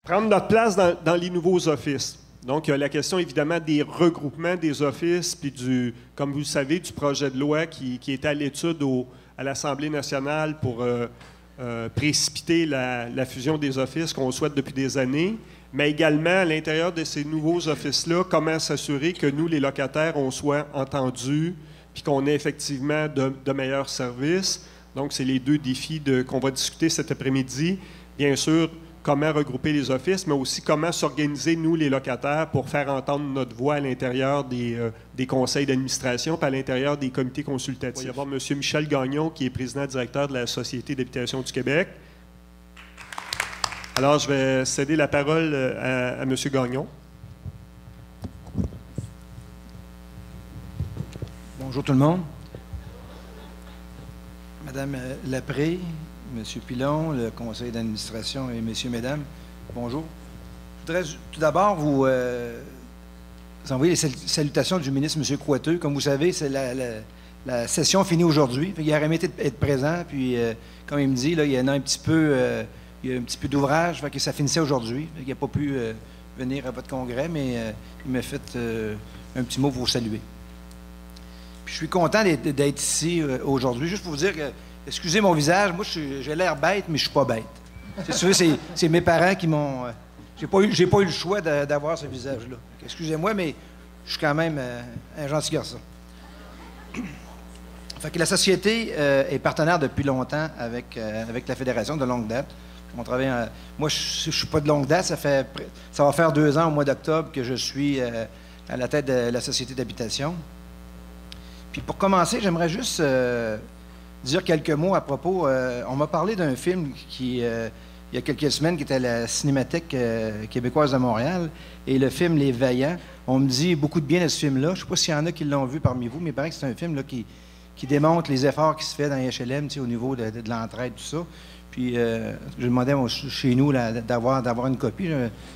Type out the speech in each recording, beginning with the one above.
prendre notre place dans les nouveaux offices. Donc, il y a la question, évidemment, des regroupements des offices, puis comme vous le savez, du projet de loi qui est à l'étude à l'Assemblée nationale pour précipiter la fusion des offices qu'on souhaite depuis des années, mais également, à l'intérieur de ces nouveaux offices-là, comment s'assurer que nous, les locataires, on soit entendus, puis qu'on ait effectivement de meilleurs services. Donc, c'est les deux défis qu'on va discuter cet après-midi. Bien sûr, comment regrouper les offices, mais aussi comment s'organiser, nous, les locataires, pour faire entendre notre voix à l'intérieur des conseils d'administration puis à l'intérieur des comités consultatifs. Il va y avoir M. Michel Gagnon, qui est président-directeur de la Société d'habitation du Québec. Alors, je vais céder la parole à M. Gagnon. Bonjour tout le monde. Madame Lapré, M. Pilon, le conseil d'administration et messieurs, mesdames, bonjour. Je voudrais tout d'abord vous envoyer les salutations du ministre, M. Coiteux. Comme vous savez, c'est la session finit aujourd'hui. Il aurait aimé être présent, puis comme il me dit, là, il y en a un petit peu, il y a un petit peu d'ouvrage, que ça finissait aujourd'hui. Il n'a pas pu venir à votre congrès, mais il m'a fait un petit mot pour vous saluer. Puis je suis content d'être ici aujourd'hui, juste pour vous dire que excusez mon visage, moi j'ai l'air bête, mais je suis pas bête. C'est sûr, c'est mes parents qui m'ont... j'ai pas eu le choix d'avoir ce visage-là. Excusez-moi, mais je suis quand même un gentil garçon. Fait que la Société est partenaire depuis longtemps avec la Fédération de longue date. On travaille moi, je suis pas de longue date, ça va faire 2 ans au mois d'octobre que je suis à la tête de la Société d'habitation. Puis pour commencer, j'aimerais juste... dire quelques mots à propos. On m'a parlé d'un film il y a quelques semaines, qui était à la Cinémathèque québécoise de Montréal, et le film Les Vaillants. On me dit beaucoup de bien de ce film-là. Je ne sais pas s'il y en a qui l'ont vu parmi vous, mais il paraît que c'est un film là, qui démontre les efforts qui se font dans les HLM au niveau de l'entraide, tout ça. Puis, je demandais chez nous d'avoir une copie.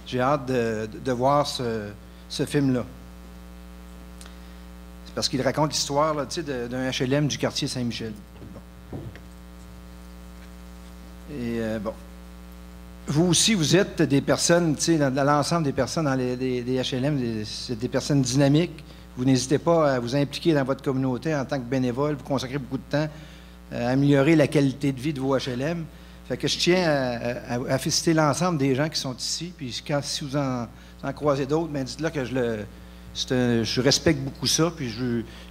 J'ai hâte de voir ce film-là. C'est parce qu'il raconte l'histoire d'un HLM du quartier Saint-Michel. Et bon, vous aussi, vous êtes des personnes, dans l'ensemble des personnes dans les HLM, c'est des personnes dynamiques. Vous n'hésitez pas à vous impliquer dans votre communauté en tant que bénévole. Vous consacrez beaucoup de temps à améliorer la qualité de vie de vos HLM. Fait que je tiens à féliciter l'ensemble des gens qui sont ici. Puis si vous en croisez d'autres, ben dites-leur que je respecte beaucoup ça. Puis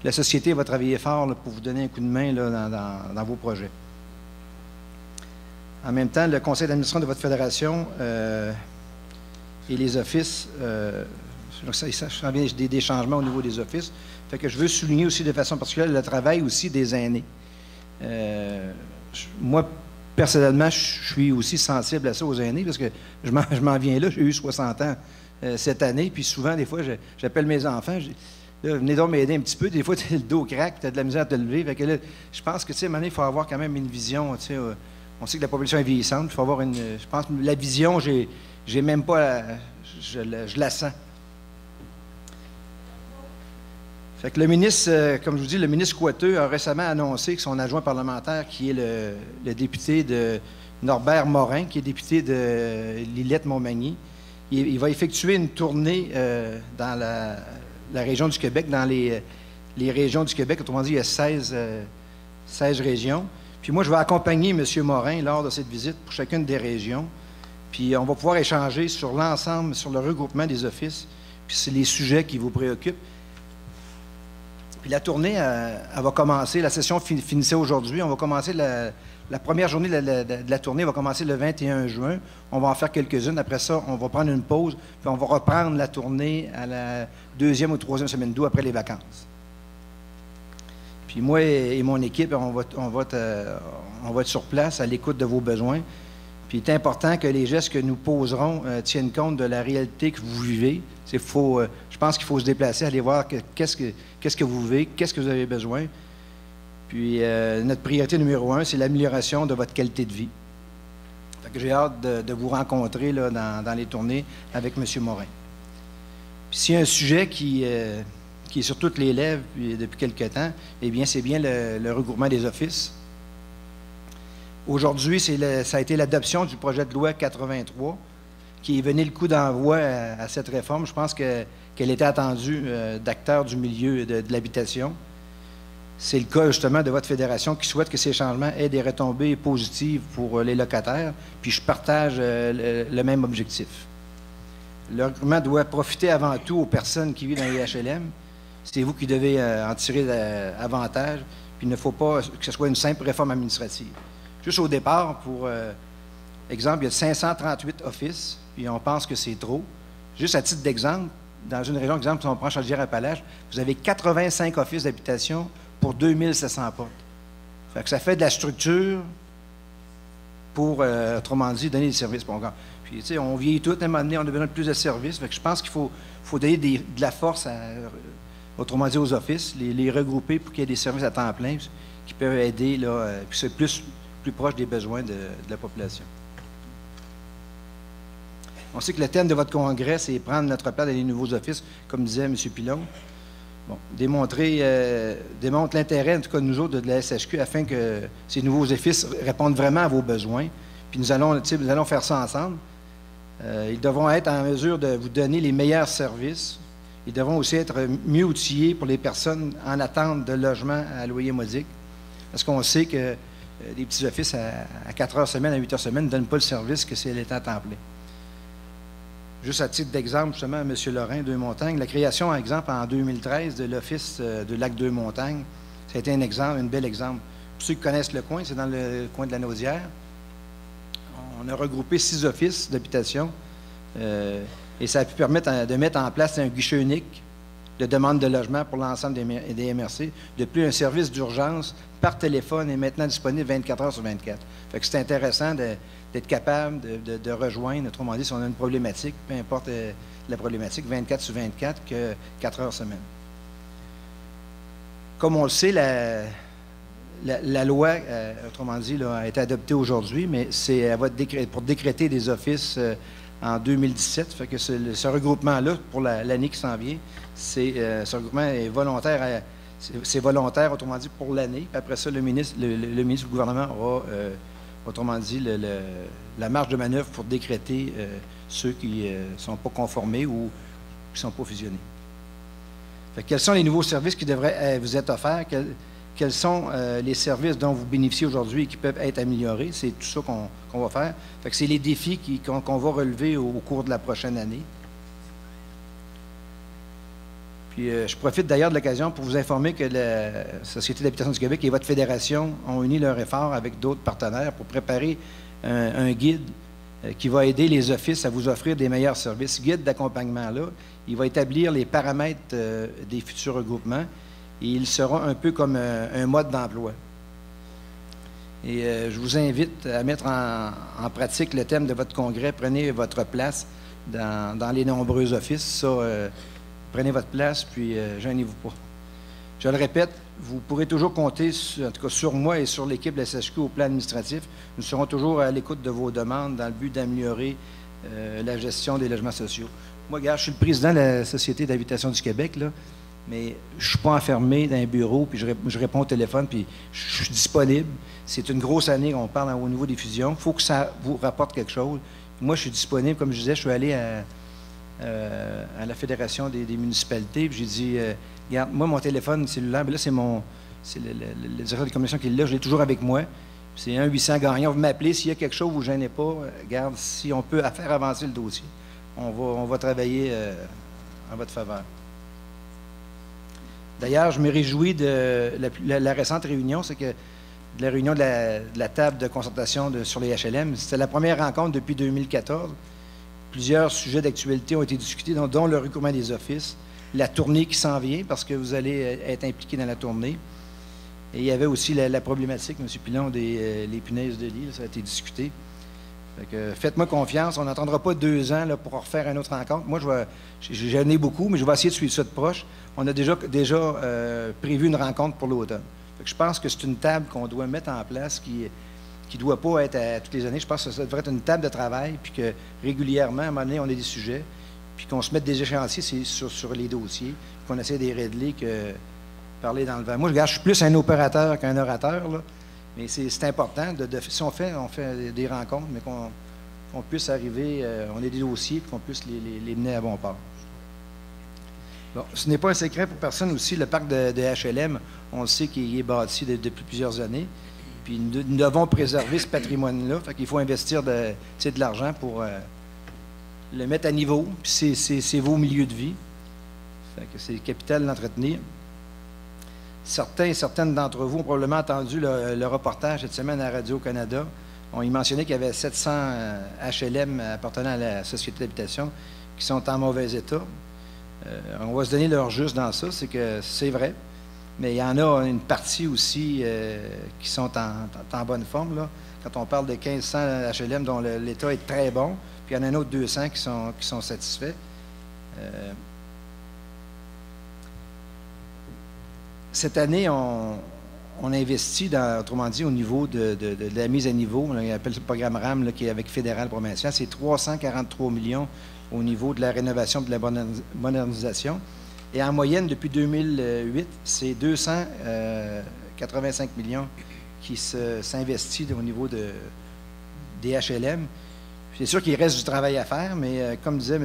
la Société va travailler fort là, pour vous donner un coup de main là, dans vos projets. En même temps, le conseil d'administration de votre fédération et les offices, ça vient des changements au niveau des offices. Fait que je veux souligner aussi de façon particulière le travail aussi des aînés. Moi, personnellement, je suis aussi sensible à ça aux aînés parce que je m'en viens là, j'ai eu 60 ans cette année, puis souvent, des fois, j'appelle mes enfants, là, venez donc m'aider un petit peu. Des fois, tu as le dos craque, tu as de la misère à te lever. Fait que là, je pense que, à un moment donné, il faut avoir quand même une vision, on sait que la population est vieillissante. Il faut avoir je pense que la vision, j'ai même pas... Je la sens. Fait que le ministre, comme je vous dis, le ministre Coiteux a récemment annoncé que son adjoint parlementaire, qui est le député de Norbert Morin, qui est député de Lillette-Montmagny, il va effectuer une tournée dans la région du Québec, dans les régions du Québec. Autrement dit, il y a 16 régions. Puis moi, je vais accompagner M. Morin lors de cette visite pour chacune des régions. Puis on va pouvoir échanger sur l'ensemble, sur le regroupement des offices, puis c'est les sujets qui vous préoccupent. Puis la tournée, elle va commencer, la session finissait aujourd'hui. On va commencer la première journée de la tournée va commencer le 21 juin. On va en faire quelques-unes. Après ça, on va prendre une pause, puis on va reprendre la tournée à la 2e ou 3e semaine d'août après les vacances. Puis moi et mon équipe, on va être sur place à l'écoute de vos besoins. Puis il est important que les gestes que nous poserons tiennent compte de la réalité que vous vivez. Je pense qu'il faut se déplacer, aller voir qu'est-ce que vous vivez, qu'est-ce que vous avez besoin. Puis notre priorité numéro 1, c'est l'amélioration de votre qualité de vie. Fait que j'ai hâte de vous rencontrer là, dans les tournées avec M. Morin. Puis s'il y a un sujet qui est sur toutes les lèvres depuis quelque temps, eh bien, c'est bien le regroupement des offices. Aujourd'hui, ça a été l'adoption du projet de loi 83 qui est venu le coup d'envoi à cette réforme. Je pense qu'elle était attendue d'acteurs du milieu de l'habitation. C'est le cas, justement, de votre fédération qui souhaite que ces changements aient des retombées positives pour les locataires. Puis je partage le même objectif. Le recrutement doit profiter avant tout aux personnes qui vivent dans les HLM. C'est vous qui devez en tirer avantage. Puis il ne faut pas que ce soit une simple réforme administrative. Juste au départ, pour exemple, il y a 538 offices, puis on pense que c'est trop. Juste à titre d'exemple, dans une région, exemple, si on prend Chaudière-Appalaches, vous avez 85 offices d'habitation pour 2700 portes. Fait que ça fait de la structure pour, autrement dit, donner des services. Bon, puis, tu sais, on vieillit tout, à un moment donné, on a besoin de plus de services. Fait que je pense qu'il faut donner de la force, autrement dit, aux offices, les regrouper pour qu'il y ait des services à temps plein qui peuvent aider, là, puis c'est plus proche des besoins de la population. On sait que le thème de votre congrès, c'est prendre notre place dans les nouveaux offices, comme disait M. Pilon. Bon, démontre l'intérêt, en tout cas de nous autres, de la SHQ, afin que ces nouveaux offices répondent vraiment à vos besoins. Puis nous allons faire ça ensemble. Ils devront être en mesure de vous donner les meilleurs services. Ils devront aussi être mieux outillés pour les personnes en attente de logement à loyer modique. Parce qu'on sait que des petits offices à 4 heures semaine, à 8 heures semaine, ne donnent pas le service que c'est l'État à temps plein. Juste à titre d'exemple, justement, M. Lorrain, Deux-Montagnes, la création, par exemple, en 2013 de l'Office de Lac-Deux-Montagnes, ça a été un bel exemple. Pour ceux qui connaissent le coin, c'est dans le coin de la Naudière. On a regroupé 6 offices d'habitation et ça a pu permettre de mettre en place un guichet unique de demande de logement pour l'ensemble des MRC. De plus, un service d'urgence par téléphone est maintenant disponible 24 heures sur 24. Fait que c'est intéressant d'être capable de rejoindre, autrement dit, si on a une problématique, peu importe la problématique, 24 sur 24 que 4 heures semaine. Comme on le sait, la loi, autrement dit, là, a été adoptée aujourd'hui, mais c'est pour décréter des offices en 2017. Fait que ce regroupement-là, pour l'année qui s'en vient, ce regroupement est volontaire. C'est volontaire, autrement dit, pour l'année. Puis après ça, le ministre du gouvernement aura, autrement dit, la marge de manœuvre pour décréter ceux qui ne sont pas conformés ou qui ne sont pas fusionnés. Fait que quels sont les nouveaux services qui devraient vous être offerts? Quels sont les services dont vous bénéficiez aujourd'hui et qui peuvent être améliorés? C'est tout ça qu'on va faire. Fait que c'est les défis qu'on va relever au cours de la prochaine année. Puis je profite d'ailleurs de l'occasion pour vous informer que la Société d'habitation du Québec et votre fédération ont uni leurs efforts avec d'autres partenaires pour préparer un guide qui va aider les offices à vous offrir des meilleurs services. Ce guide d'accompagnement-là, il va établir les paramètres des futurs regroupements et il sera un peu comme un mode d'emploi. Et je vous invite à mettre en pratique le thème de votre congrès. Prenez votre place dans les nombreux offices. Prenez votre place, puis gênez-vous pas. Je le répète, vous pourrez toujours compter, en tout cas sur moi et sur l'équipe de la SHQ au plan administratif. Nous serons toujours à l'écoute de vos demandes dans le but d'améliorer la gestion des logements sociaux. Moi, regarde, je suis le président de la Société d'habitation du Québec, là, mais je ne suis pas enfermé dans un bureau, puis je réponds au téléphone, puis je suis disponible. C'est une grosse année, on parle au niveau des fusions. Il faut que ça vous rapporte quelque chose. Moi, je suis disponible, comme je disais, je suis allé à la Fédération des municipalités, puis j'ai dit, regarde, moi, mon téléphone cellulaire, bien là, c'est le directeur de commission qui est là, je l'ai toujours avec moi. C'est 1-800 gagnant. Vous m'appelez, s'il y a quelque chose, vous ne gênez pas. Regarde, si on peut faire avancer le dossier, on va travailler en votre faveur. D'ailleurs, je me réjouis de la récente réunion, c'est que de la réunion de la table de concertation sur les HLM. C'était la première rencontre depuis 2014. Plusieurs sujets d'actualité ont été discutés, dont le recrutement des offices, la tournée qui s'en vient, parce que vous allez être impliqué dans la tournée. Et il y avait aussi la problématique, M. Pilon, les punaises de lit, là, ça a été discuté. Faites-moi confiance, on n'attendra pas 2 ans là, pour refaire une autre rencontre. Moi, j'en ai beaucoup, mais je vais essayer de suivre ça de proche. On a déjà prévu une rencontre pour l'automne. Je pense que c'est une table qu'on doit mettre en place qui ne doit pas être à toutes les années. Je pense que ça devrait être une table de travail, puis que régulièrement, à un moment donné, on ait des sujets, puis qu'on se mette des échéanciers sur les dossiers, qu'on essaie de les régler que parler dans le vent. Moi, je suis plus un opérateur qu'un orateur, là, mais c'est important. Si on fait des rencontres, mais qu'on puisse arriver, on ait des dossiers, qu'on puisse les mener à bon port. Bon, ce n'est pas un secret pour personne aussi, le parc de HLM, on le sait qu'il est bâti depuis plusieurs années. Puis nous devons préserver ce patrimoine-là. Fait qu'il faut investir de l'argent pour le mettre à niveau. Puis c'est vos milieux de vie. Fait que c'est capital d'entretenir. Certains et certaines d'entre vous ont probablement entendu le reportage cette semaine à Radio-Canada. On y mentionnait qu'il y avait 700 HLM appartenant à la Société d'habitation qui sont en mauvais état. On va se donner leur juste dans ça, c'est que c'est vrai. Mais il y en a une partie aussi qui sont en bonne forme, là. Quand on parle de 1500 HLM dont l'état est très bon, puis il y en a un autre 200 qui sont satisfaits. Cette année, on investit, autrement dit, au niveau de la mise à niveau. On appelle ce programme RAM là, qui est avec fédéral provincial. C'est 343 millions au niveau de la rénovation et de la modernisation. Et en moyenne, depuis 2008, c'est 285 millions qui s'investissent au niveau des HLM. C'est sûr qu'il reste du travail à faire, mais comme disait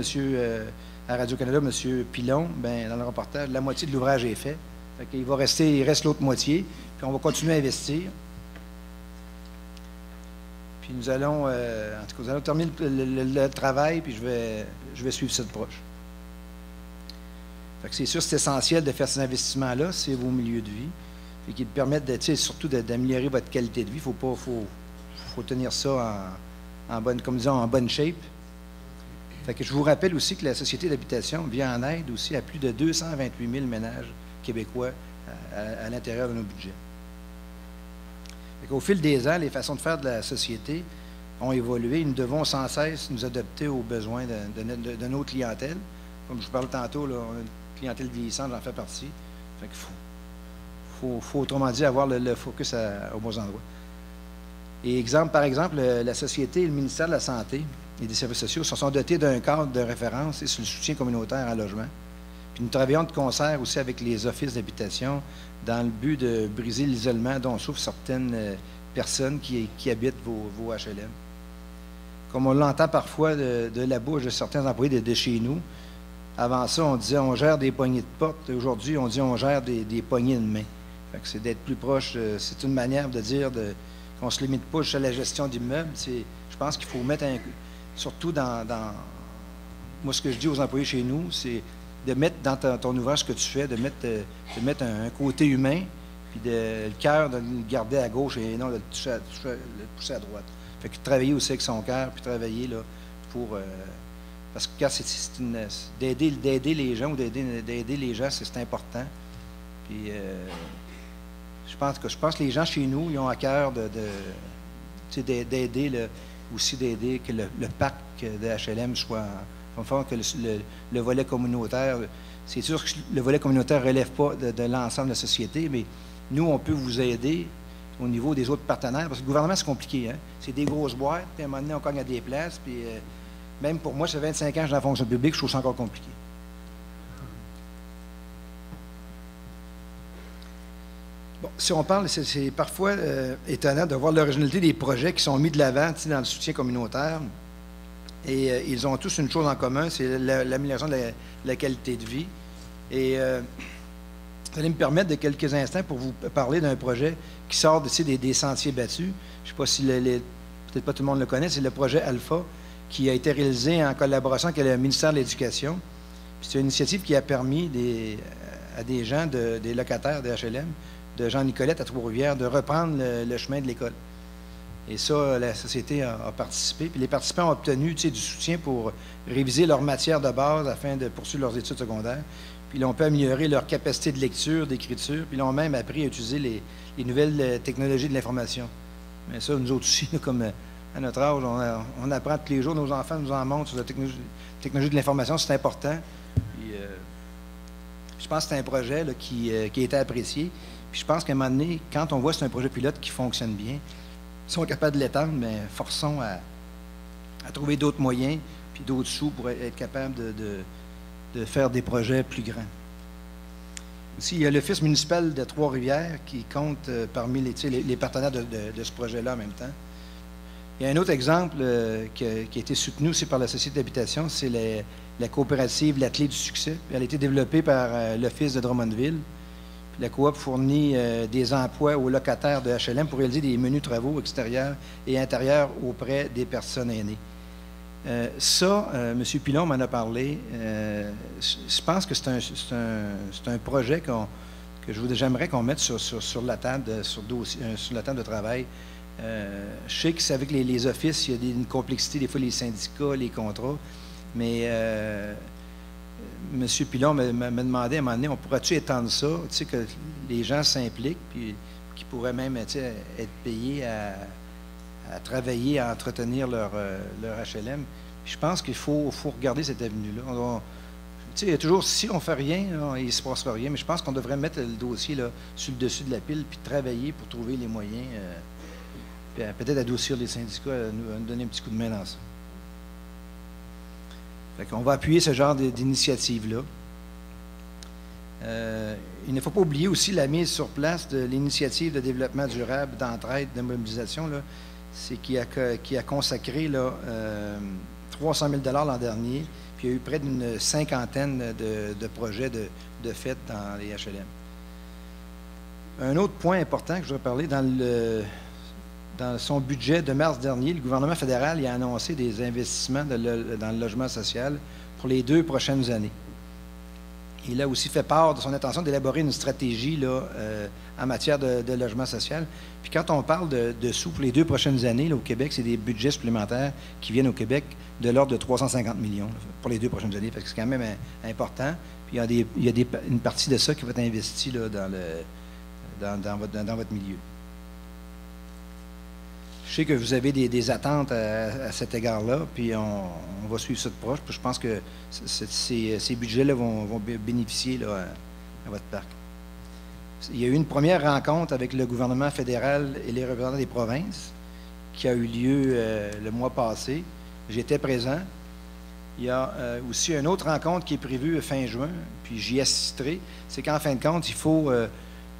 à Radio-Canada, M. Pilon, dans le reportage, la moitié de l'ouvrage est fait. Il reste l'autre moitié, puis on va continuer à investir. Puis nous allons, terminer le travail, puis je vais suivre ça de proche. C'est sûr, c'est essentiel de faire ces investissements-là, c'est vos milieux de vie, et qui permettent surtout d'améliorer votre qualité de vie. Il faut tenir ça en bonne shape. Je vous rappelle aussi que la Société d'habitation vient en aide aussi à plus de 228 000 ménages québécois à l'intérieur de nos budgets. Au fil des ans, les façons de faire de la société ont évolué. Nous devons sans cesse nous adapter aux besoins de nos clientèles. Comme je vous parlais tantôt, là, on a une clientèle vieillissante, j'en fais partie. Il faut autrement dit avoir le focus aux bons endroits. Et par exemple, la Société et le ministère de la Santé et des Services sociaux se sont dotés d'un cadre de référence sur le soutien communautaire en logement. Puis nous travaillons de concert aussi avec les offices d'habitation dans le but de briser l'isolement dont souffrent certaines personnes qui habitent vos HLM. Comme on l'entend parfois de la bouche de certains employés de chez nous, avant ça, on disait on gère des poignées de porte. Aujourd'hui, on dit on gère des poignées de main. C'est d'être plus proche. C'est une manière de dire qu'on ne se limite pas juste à la gestion d'immeubles. Je pense qu'il faut mettre surtout dans... Moi, ce que je dis aux employés chez nous, c'est de mettre dans ton ouvrage ce que tu fais, de mettre un côté humain, puis le cœur, de le garder à gauche et non de le pousser à droite. Fait que travailler aussi avec son cœur, puis travailler là, pour... parce que d'aider les gens ou d'aider les gens, c'est important. Puis je pense que les gens chez nous, ils ont à cœur d'aider aussi d'aider que le parc de HLM soit... Il va falloir que le volet communautaire, c'est sûr que le volet communautaire ne relève pas de l'ensemble de la société, mais nous, on peut vous aider au niveau des autres partenaires, parce que le gouvernement, c'est compliqué. Hein? C'est des grosses boîtes, puis à un moment donné, on cogne à des places, puis même pour moi, ça fait 25 ans que je suis dans la fonction publique, je trouve ça encore compliqué. Bon, si on parle, c'est parfois étonnant de voir l'originalité des projets qui sont mis de l'avant dans le soutien communautaire. Et ils ont tous une chose en commun, c'est l'amélioration de la qualité de vie. Et vous allez me permettre de quelques instants pour vous parler d'un projet qui sort des sentiers battus. Je ne sais pas si peut-être pas tout le monde le connaît, c'est le projet Alpha qui a été réalisé en collaboration avec le ministère de l'Éducation. C'est une initiative qui a permis à des gens, des locataires de HLM, de Jean-Nicolette à Trois-Rivières, de reprendre le chemin de l'école. Et ça, la société a participé. Puis les participants ont obtenu du soutien pour réviser leur matière de base afin de poursuivre leurs études secondaires. Puis là, on peut améliorer leur capacité de lecture, d'écriture. Puis ils ont même appris à utiliser les nouvelles technologies de l'information. Mais ça, nous autres aussi, comme à notre âge, on apprend tous les jours. Nos enfants nous en montrent sur la technologie de l'information. C'est important. Puis, je pense que c'est un projet là, qui a été apprécié. Puis je pense qu'à un moment donné, quand on voit que c'est un projet pilote qui fonctionne bien, si on est capable de l'étendre, mais forçons à trouver d'autres moyens puis d'autres sous pour être capable de faire des projets plus grands. Aussi, il y a l'Office municipal de Trois-Rivières qui compte parmi les partenaires de ce projet-là en même temps. Il y a un autre exemple qui a été soutenu aussi par la Société d'habitation, c'est la coopérative La Clé du succès. Elle a été développée par l'Office de Drummondville. Puis la coop fournit des emplois aux locataires de HLM pour réaliser des menus travaux extérieurs et intérieurs auprès des personnes aînées. M. Pilon m'en a parlé. Je pense que c'est un projet que j'aimerais qu'on mette sur la table, sur la table de travail. Je sais que c'est avec les offices, il y a une complexité, des fois les syndicats, les contrats, mais M. Pilon m'a demandé à un moment donné, on pourrait-tu étendre ça, tu sais, que les gens s'impliquent, puis qu'ils pourraient même être payés à travailler, à entretenir leur HLM. Puis je pense qu'il faut regarder cette avenue-là. Tu sais, il y a toujours, si on ne fait rien, il ne se passera rien, mais je pense qu'on devrait mettre le dossier là, sur le dessus de la pile, puis travailler pour trouver les moyens, puis peut-être adoucir les syndicats, nous donner un petit coup de main dans ça. Fait qu'on va appuyer ce genre d'initiative-là. Il ne faut pas oublier aussi la mise sur place de l'initiative de développement durable, d'entraide, de mobilisation, là, c'est qui a consacré là, 300 000 $ l'an dernier, puis il y a eu près d'une cinquantaine de projets de fêtes dans les HLM. Un autre point important que je voudrais parler, dans son budget de mars dernier, le gouvernement fédéral a annoncé des investissements dans le logement social pour les 2 prochaines années. Il a aussi fait part de son intention d'élaborer une stratégie là, en matière de logement social. Puis quand on parle de sous pour les 2 prochaines années là, au Québec, c'est des budgets supplémentaires qui viennent au Québec de l'ordre de 350 millions là, pour les 2 prochaines années. Fait que c'est quand même important. Puis il y a une partie de ça qui va être investie là, dans votre milieu. Je sais que vous avez des attentes à cet égard-là, puis on va suivre ça de proche. Puis je pense que ces budgets-là vont bénéficier là, à votre parc. Il y a eu une première rencontre avec le gouvernement fédéral et les représentants des provinces qui a eu lieu le mois passé. J'étais présent. Il y a aussi une autre rencontre qui est prévue fin juin, puis j'y assisterai. C'est qu'en fin de compte, il faut...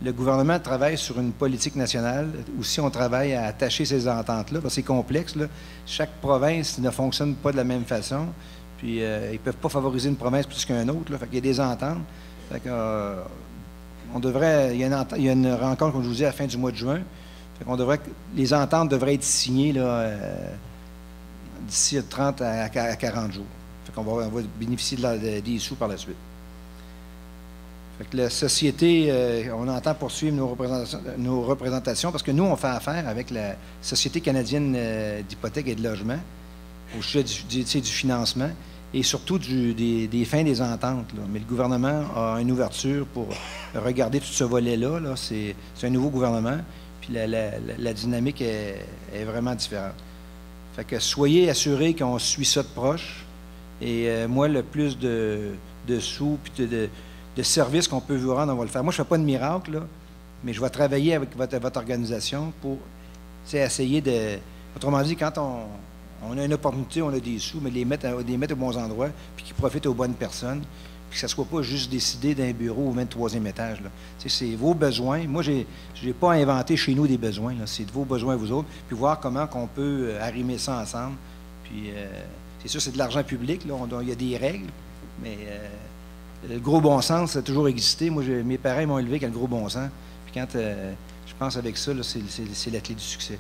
le gouvernement travaille sur une politique nationale. Aussi, on travaille à attacher ces ententes-là, parce que c'est complexe, là. Chaque province ne fonctionne pas de la même façon. Puis, ils ne peuvent pas favoriser une province plus qu'une autre. Là. Fait qu'il y a des ententes. Fait que, on devrait... Il y a une rencontre, comme je vous dis, à la fin du mois de juin. Fait qu'on devrait... Les ententes devraient être signées là, d'ici 30 à 40 jours. Fait qu'on va bénéficier des sous par la suite. Fait que la société, on entend poursuivre nos représentations parce que nous, on fait affaire avec la Société canadienne d'hypothèque et de logement au sujet du financement et surtout des fins des ententes. Là. Mais le gouvernement a une ouverture pour regarder tout ce volet-là. Là. C'est un nouveau gouvernement, puis la dynamique est vraiment différente. Fait que soyez assurés qu'on suit ça de proche. Et moi, le plus de sous puis de services qu'on peut vous rendre, on va le faire. Moi, je ne fais pas de miracle, là, mais je vais travailler avec votre organisation pour essayer de... Autrement dit, quand on a une opportunité, on a des sous, mais les mettre aux bons endroits, puis qu'ils profitent aux bonnes personnes, puis que ça ne soit pas juste décidé d'un bureau au 23e étage. C'est vos besoins. Moi, je n'ai pas inventé chez nous des besoins. C'est de vos besoins, vous autres, puis voir comment on peut arrimer ça ensemble. Puis, c'est sûr, c'est de l'argent public. Il y a des règles, mais... le gros bon sens, ça a toujours existé. Moi, mes parents m'ont élevé avec le gros bon sens. Puis quand je pense avec ça, c'est la clé du succès.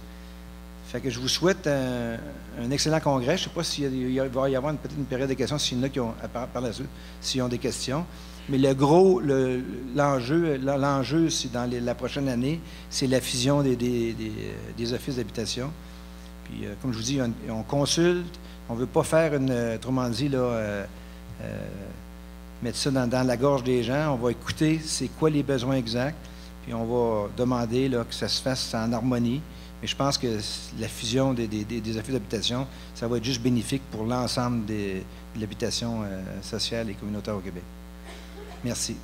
Fait que je vous souhaite un excellent congrès. Je ne sais pas s'il va y avoir peut-être une période de questions, s'il y en a qui ont par la suite, s'ils ont des questions. Mais l'enjeu, c'est dans la prochaine année, c'est la fusion des offices d'habitation. Puis, comme je vous dis, on consulte. On ne veut pas faire autrement dit, là, mettre ça dans la gorge des gens. On va écouter c'est quoi les besoins exacts, puis on va demander là, que ça se fasse en harmonie. Mais je pense que la fusion des offices d'habitation, ça va être juste bénéfique pour l'ensemble de l'habitation sociale et communautaire au Québec. Merci.